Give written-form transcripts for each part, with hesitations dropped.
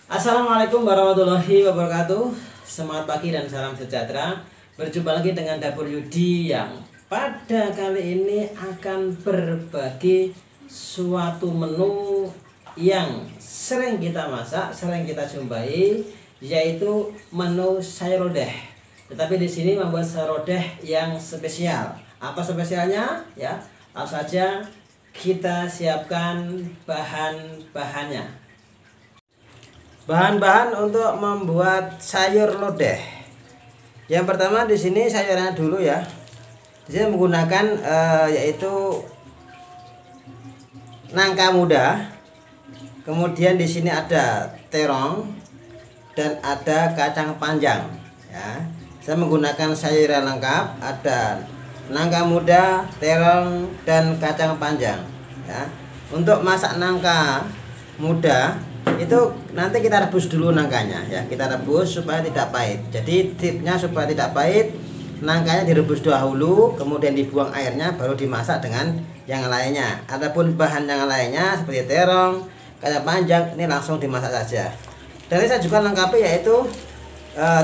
Assalamualaikum warahmatullahi wabarakatuh. Semangat pagi dan salam sejahtera. Berjumpa lagi dengan Dapur Yudi yang pada kali ini akan berbagi suatu menu yang sering kita masak, sering kita jumpai, yaitu menu sayur lodeh. Tetapi di sini membuat sayur lodeh yang spesial. Apa spesialnya? Ya, langsung saja kita siapkan bahan-bahannya. Bahan-bahan untuk membuat sayur lodeh. Yang pertama di sini sayurnya dulu ya. Di sini menggunakan yaitu nangka muda. Kemudian di sini ada terong dan ada kacang panjang. Ya, saya menggunakan sayur yang lengkap. Ada nangka muda, terong dan kacang panjang. Ya, untuk masak nangka muda itu nanti kita rebus dulu nangkanya ya, kita rebus supaya tidak pahit. Jadi tipsnya supaya tidak pahit, nangkanya direbus dahulu, kemudian dibuang airnya, baru dimasak dengan yang lainnya. Adapun bahan yang lainnya seperti terong, kacang panjang, ini langsung dimasak saja. Dan ini saya juga lengkapi yaitu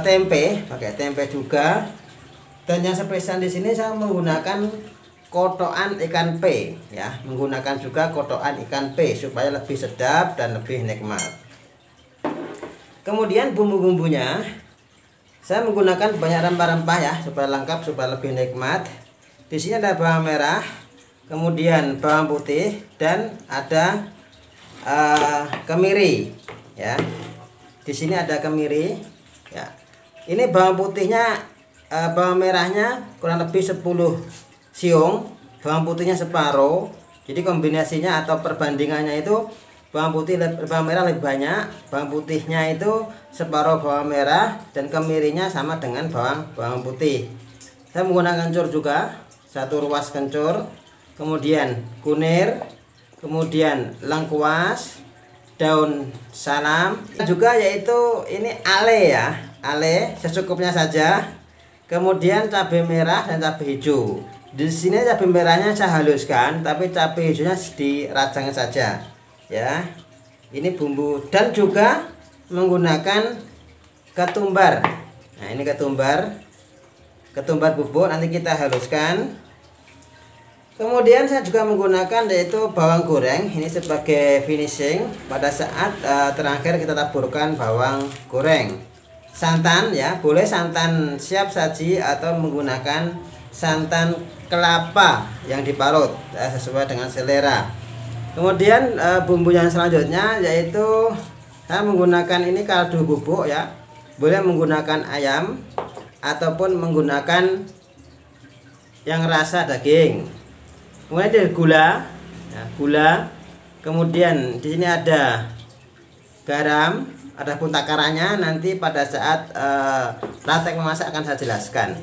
tempe, pakai tempe juga. Dan yang spesial di sini saya menggunakan kotokan ikan pe ya, menggunakan juga kotokan ikan pe supaya lebih sedap dan lebih nikmat. Kemudian bumbu-bumbunya saya menggunakan banyak rempah-rempah ya supaya lengkap, supaya lebih nikmat. Di sini ada bawang merah, kemudian bawang putih dan ada kemiri ya. Di sini ada kemiri ya. Ini bawang putihnya, bawang merahnya kurang lebih 10 siung, bawang putihnya separuh. Jadi kombinasinya atau perbandingannya itu bawang putih, bawang merah lebih banyak, bawang putihnya itu separuh bawang merah, dan kemirinya sama dengan bawang putih. Saya menggunakan kencur juga, 1 ruas kencur, kemudian kunir, kemudian lengkuas, daun salam, juga yaitu ini ale ya, ale secukupnya saja. Kemudian cabai merah dan cabai hijau. Di sini cabai merahnya saya haluskan, tapi cabai hijaunya dirajang saja. Ya, ini bumbu, dan juga menggunakan ketumbar. Nah, ini ketumbar bubuk, nanti kita haluskan. Kemudian saya juga menggunakan yaitu bawang goreng, ini sebagai finishing. Pada saat terakhir kita taburkan bawang goreng. Santan ya, boleh santan siap saji atau menggunakan santan kelapa yang diparut ya, sesuai dengan selera. Kemudian bumbu yang selanjutnya yaitu saya menggunakan ini kaldu bubuk ya, boleh menggunakan ayam ataupun menggunakan yang rasa daging. Kemudian ada gula ya, gula. Kemudian di sini ada garam, ada pun takarannya nanti pada saat praktek memasak akan saya jelaskan.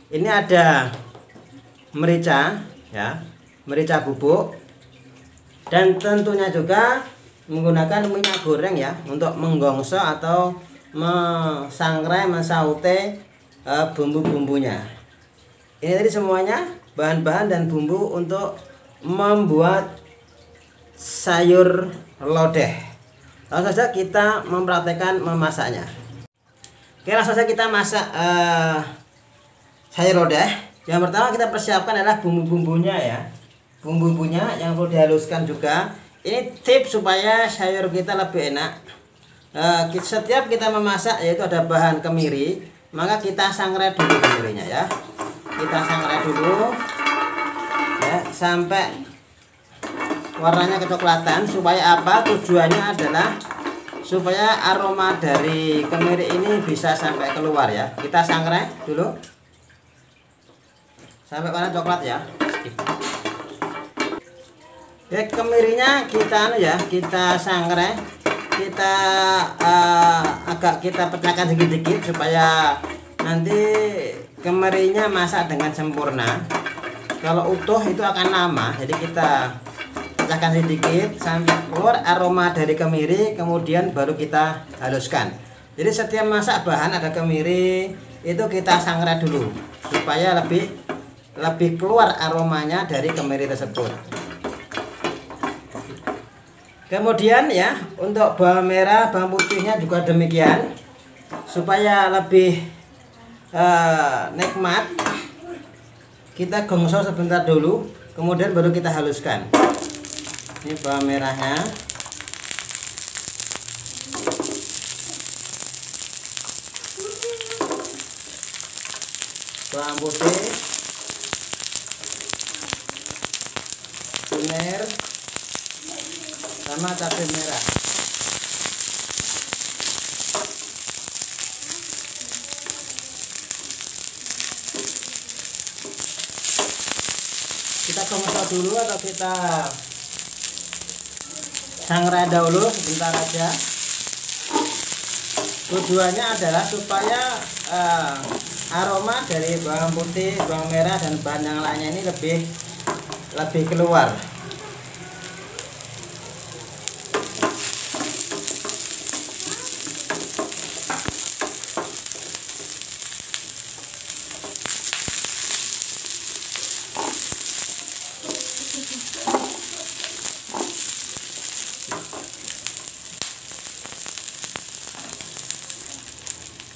Ini ada merica ya, merica bubuk, dan tentunya juga menggunakan minyak goreng ya untuk menggongso atau mesangrai, mensaute bumbu-bumbunya. Ini tadi semuanya bahan-bahan dan bumbu untuk membuat sayur lodeh. Langsung saja kita mempraktekkan memasaknya. Oke, langsung saja kita masak sayur lodeh. Yang pertama kita persiapkan adalah bumbu-bumbunya ya. Bumbu-bumbunya yang perlu dihaluskan juga. Ini tips supaya sayur kita lebih enak. Setiap kita memasak yaitu ada bahan kemiri, maka kita sangrai dulu kemirinya ya. Kita sangrai dulu ya sampai warnanya kecoklatan. Supaya apa? Tujuannya adalah supaya aroma dari kemiri ini bisa sampai keluar ya. Kita sangrai dulu sampai warna coklat ya. Ya, kemirinya kita kita sangrai, kita agak kita pecahkan sedikit supaya nanti kemirinya masak dengan sempurna. Kalau utuh itu akan lama, jadi kita pecahkan sedikit sampai keluar aroma dari kemiri, kemudian baru kita haluskan. Jadi setiap masak bahan ada kemiri itu kita sangrai dulu supaya lebih keluar aromanya dari kemiri tersebut. Kemudian ya, untuk bawang merah, bawang putihnya juga demikian, supaya lebih nikmat. Kita gongso sebentar dulu, kemudian baru kita haluskan. Ini bawang merahnya. Bawang putih, kunir, sama cabai merah. Kita gongso dulu atau kita sangrai dahulu sebentar aja. Tujuannya adalah supaya aroma dari bawang putih, bawang merah, dan bahan yang lainnya ini lebih keluar.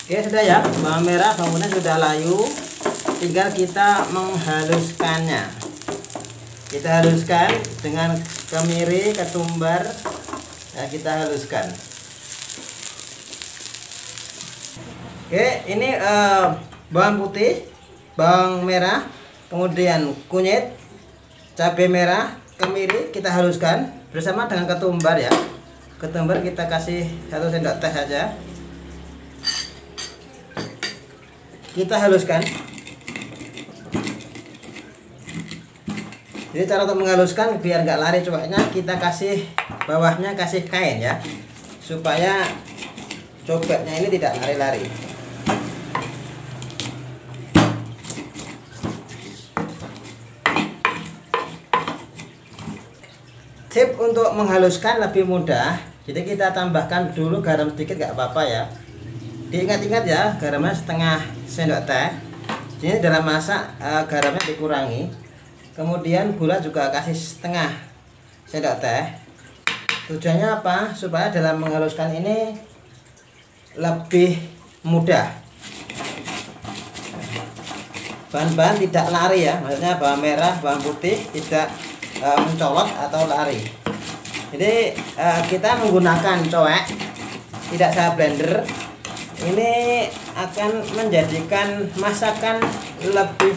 Oke, sudah ya, bawang merah, bawang putih sudah layu, tinggal kita menghaluskannya. Kita haluskan dengan kemiri, ketumbar, ya, kita haluskan. Oke, ini bawang putih, bawang merah, kemudian kunyit, cabai merah, kemiri kita haluskan bersama dengan ketumbar ya. Ketumbar kita kasih 1 sendok teh saja. Kita haluskan. Jadi cara untuk menghaluskan biar nggak lari cobeknya, kita kasih bawahnya kasih kain ya, supaya cobeknya ini tidak lari-lari. Tip untuk menghaluskan lebih mudah, jadi kita tambahkan dulu garam sedikit, nggak apa-apa ya. Diingat-ingat ya, garamnya setengah sendok teh. Jadi dalam masak garamnya dikurangi. Kemudian gula juga kasih setengah sendok teh. Tujuannya apa? Supaya dalam menghaluskan ini lebih mudah. Bahan-bahan tidak lari ya, maksudnya bawang merah, bawang putih tidak mencolok atau lari. Jadi kita menggunakan cowek, tidak saya blender. Ini akan menjadikan masakan lebih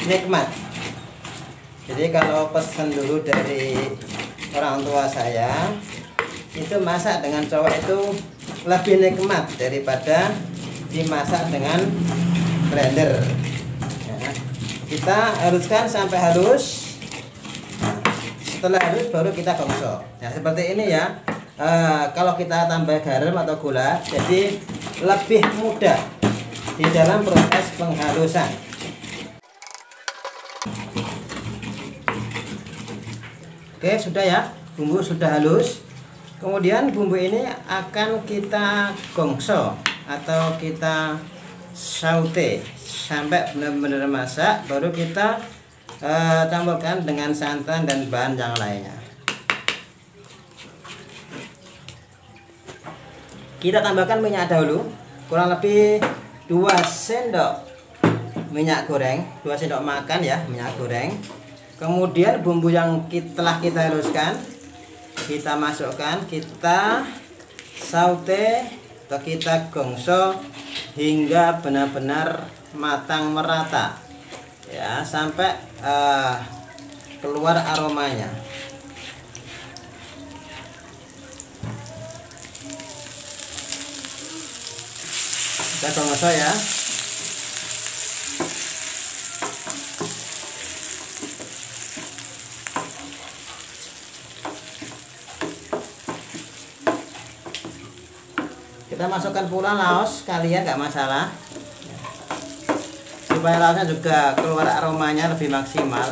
nikmat. Jadi kalau pesan dulu dari orang tua saya, itu masak dengan cowek itu lebih nikmat daripada dimasak dengan blender ya. Kita haluskan sampai halus. Setelah halus baru kita gongso. Nah seperti ini ya. Kalau kita tambah garam atau gula, jadi lebih mudah di dalam proses penghalusan. Oke, sudah ya, bumbu sudah halus. Kemudian bumbu ini akan kita gongso atau kita saute sampai benar-benar masak, baru kita campurkan dengan santan dan bahan yang lainnya. Kita tambahkan minyak dahulu, kurang lebih 2 sendok minyak goreng, 2 sendok makan ya minyak goreng. Kemudian bumbu yang telah kita haluskan kita masukkan, kita saute atau kita gongso hingga benar-benar matang merata ya, sampai keluar aromanya. Kita gongso ya. Kita masukkan pula laos kalian, nggak masalah, supaya laosnya juga keluar aromanya lebih maksimal.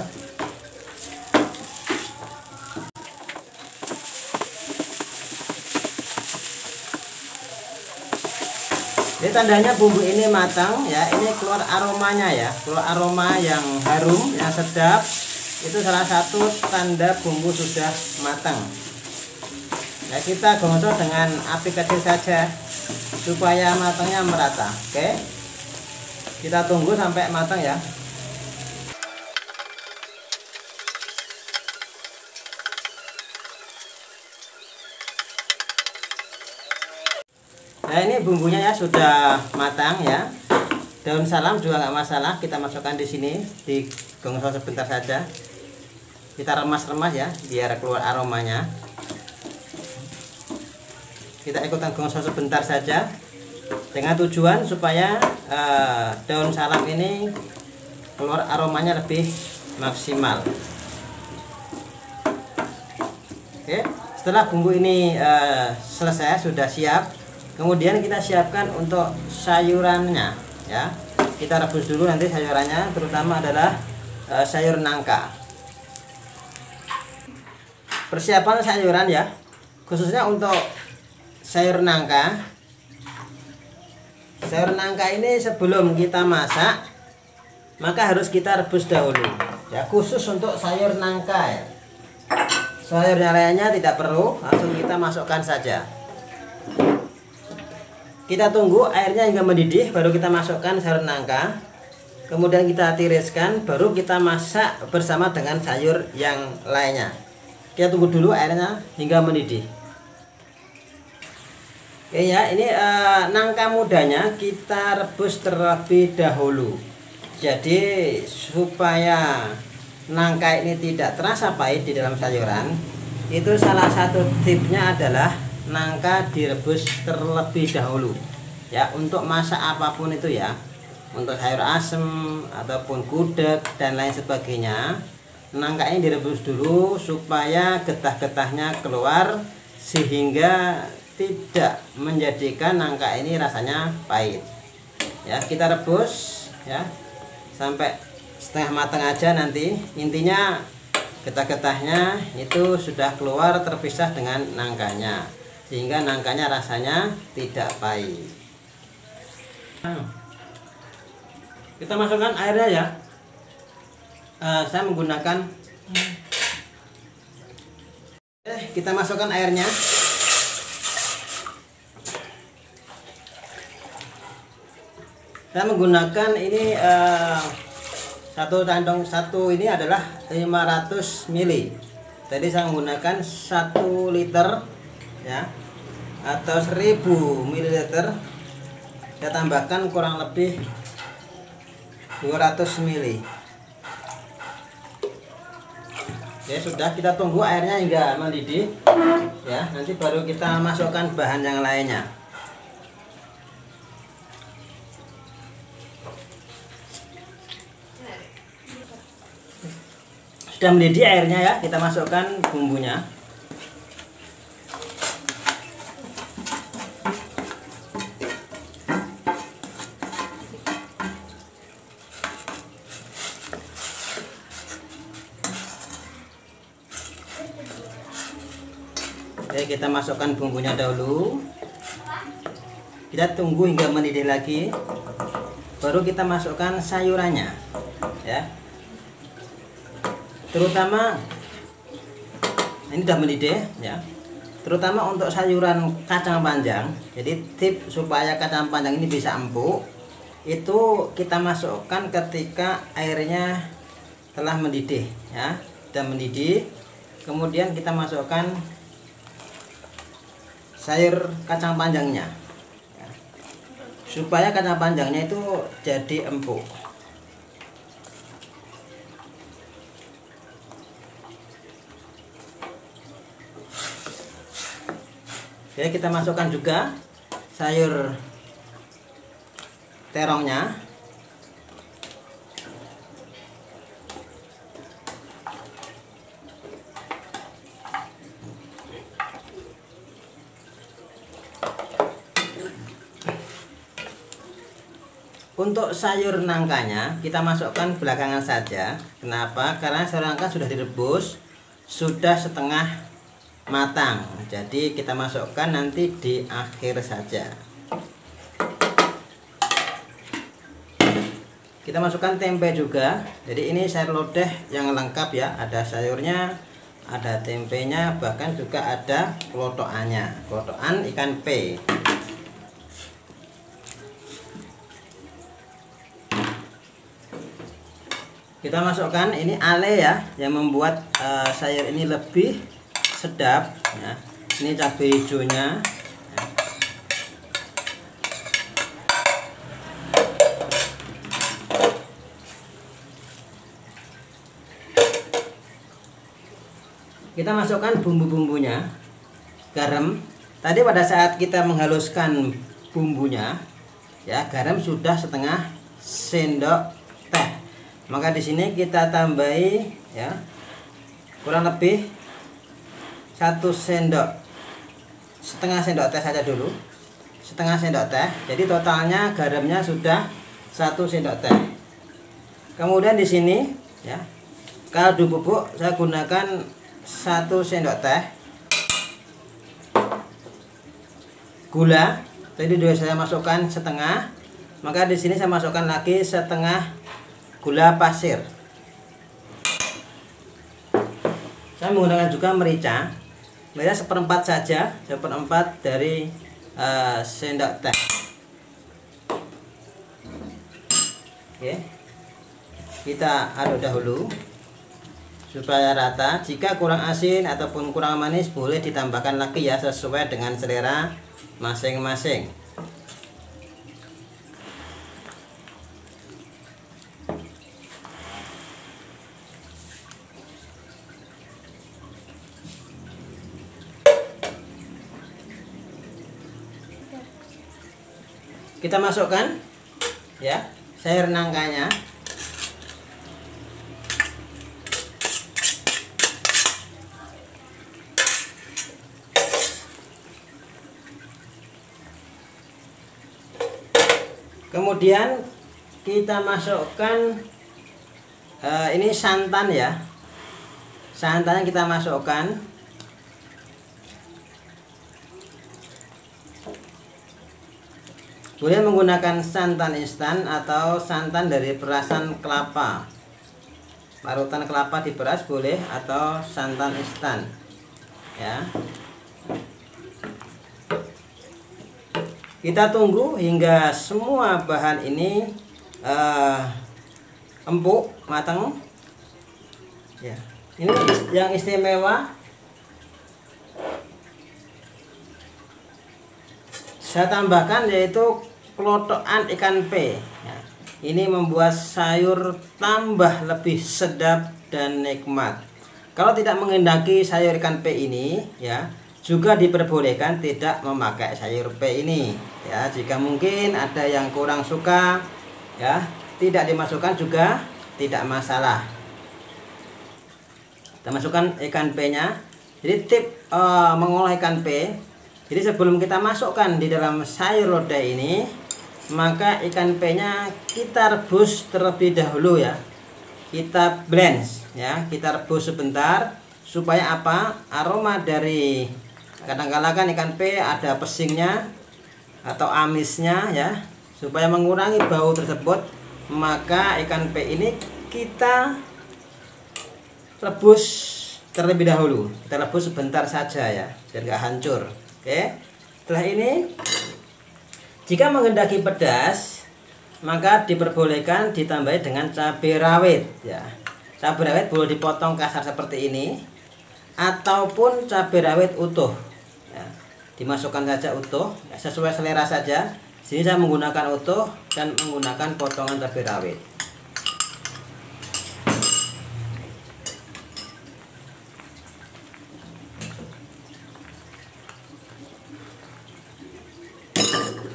Jadi tandanya bumbu ini matang ya, ini keluar aromanya ya, keluar aroma yang harum, yang sedap. Itu salah satu tanda bumbu sudah matang. Nah, kita gosok dengan api kecil saja supaya matangnya merata. Oke, kita tunggu sampai matang ya. Nah, ini bumbunya ya sudah matang ya. Daun salam juga nggak masalah, kita masukkan di sini, digosok sebentar saja. Kita remas-remas ya, biar keluar aromanya. Kita ikutan gosok sebentar saja, dengan tujuan supaya daun salam ini keluar aromanya lebih maksimal. Oke, setelah bumbu ini selesai, sudah siap. Kemudian kita siapkan untuk sayurannya ya. Kita rebus dulu nanti sayurannya, terutama adalah sayur nangka. Persiapan sayuran ya, khususnya untuk sayur nangka. Sayur nangka ini sebelum kita masak, maka harus kita rebus dahulu ya, khusus untuk sayur nangka ya. Sayur yang lainnya tidak perlu, langsung kita masukkan saja. Kita tunggu airnya hingga mendidih, baru kita masukkan sayur nangka. Kemudian kita tiriskan, baru kita masak bersama dengan sayur yang lainnya. Kita tunggu dulu airnya hingga mendidih. Oke ya, ini nangka mudanya kita rebus terlebih dahulu. Jadi supaya nangka ini tidak terasa pahit di dalam sayuran, itu salah satu tipsnya adalah nangka direbus terlebih dahulu ya, untuk masak apapun itu ya, untuk sayur asem ataupun gudeg dan lain sebagainya. Nangka ini direbus dulu supaya getah-getahnya keluar, sehingga tidak menjadikan nangka ini rasanya pahit ya. Kita rebus ya sampai setengah matang aja, nanti intinya getah-getahnya itu sudah keluar terpisah dengan nangkanya, sehingga nangkanya rasanya tidak pahit. Kita masukkan airnya ya. Saya menggunakan kita masukkan airnya. Saya menggunakan ini satu sendok, satu ini adalah 500 ml. Tadi saya menggunakan 1 liter ya, atau 1000 ml. Saya tambahkan kurang lebih 200 ml. Ya sudah, kita tunggu airnya hingga mendidih ya, nanti baru kita masukkan bahan yang lainnya. Sudah mendidih airnya ya, kita masukkan bumbunya. Oke, kita masukkan bumbunya dahulu. Kita tunggu hingga mendidih lagi, baru kita masukkan sayurannya ya. Terutama ini sudah mendidih ya, terutama untuk sayuran kacang panjang. Jadi tips supaya kacang panjang ini bisa empuk, itu kita masukkan ketika airnya telah mendidih ya, sudah mendidih. Kemudian kita masukkan sayur kacang panjangnya ya, supaya kacang panjangnya itu jadi empuk. Oke, kita masukkan juga sayur terongnya. Untuk sayur nangkanya kita masukkan belakangan saja. Kenapa? Karena sayur nangka sudah direbus, sudah setengah matang, jadi kita masukkan nanti di akhir saja. Kita masukkan tempe juga. Jadi ini sayur lodeh yang lengkap ya, ada sayurnya, ada tempenya, bahkan juga ada klotokannya, klotokan ikan pe. Kita masukkan ini ale ya, yang membuat sayur ini lebih sedap ya. Ini cabai hijaunya ya. Kita masukkan bumbu-bumbunya. Garam. Tadi pada saat kita menghaluskan bumbunya ya, garam sudah setengah sendok teh. Maka di sini kita tambahi ya, kurang lebih 1 sendok, setengah sendok teh saja dulu, setengah sendok teh. Jadi totalnya garamnya sudah 1 sendok teh. Kemudian di sini ya, kaldu bubuk saya gunakan 1 sendok teh. Gula tadi sudah saya masukkan setengah, maka di sini saya masukkan lagi setengah gula pasir. Saya menggunakan juga merica. Merica seperempat saja, seperempat dari sendok teh. Oke, kita aduk dahulu supaya rata. Jika kurang asin ataupun kurang manis boleh ditambahkan lagi ya, sesuai dengan selera masing-masing. Kita masukkan ya sayur nangkanya. Kemudian kita masukkan ini santan ya. Santannya kita masukkan. Boleh menggunakan santan instan atau santan dari perasan kelapa. Parutan kelapa diperas boleh, atau santan instan. Ya. Kita tunggu hingga semua bahan ini empuk, matang. Ya. Ini yang istimewa. Saya tambahkan yaitu klotokan ikan pe ya. Ini membuat sayur tambah lebih sedap dan nikmat. Kalau tidak menghendaki sayur ikan pe ini ya, juga diperbolehkan tidak memakai sayur pe ini ya. Jika mungkin ada yang kurang suka ya, tidak dimasukkan juga tidak masalah. Kita masukkan ikan pe nya. Jadi tip mengolah ikan pe, jadi sebelum kita masukkan di dalam sayur lodeh ini, maka ikan pe nya kita rebus terlebih dahulu ya. Kita blend ya, kita rebus sebentar supaya apa? Aroma dari, kadang-kadang kan ikan pe ada pesingnya atau amisnya ya, supaya mengurangi bau tersebut, maka ikan pe ini kita rebus terlebih dahulu. Kita rebus sebentar saja ya, biar nggak hancur. Oke, setelah ini jika menghendaki pedas, maka diperbolehkan ditambahi dengan cabai rawit ya. Cabai rawit boleh dipotong kasar seperti ini, ataupun cabai rawit utuh ya. Dimasukkan saja utuh ya, sesuai selera saja. Sini saya menggunakan utuh dan menggunakan potongan cabai rawit.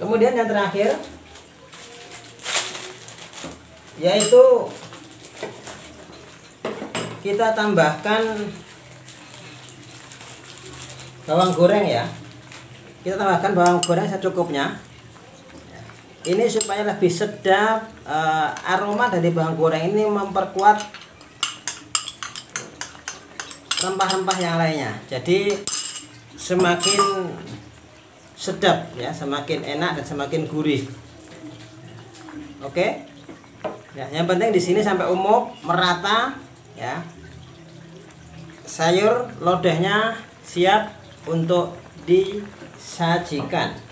Kemudian yang terakhir yaitu kita tambahkan bawang goreng ya. Kita tambahkan bawang goreng secukupnya. Ini supaya lebih sedap. Aroma dari bawang goreng ini memperkuat rempah-rempah yang lainnya. Jadi semakin sedap ya, semakin enak dan semakin gurih. Oke. Ya, yang penting di sini sampai umum merata ya. sayur lodehnya siap untuk disajikan.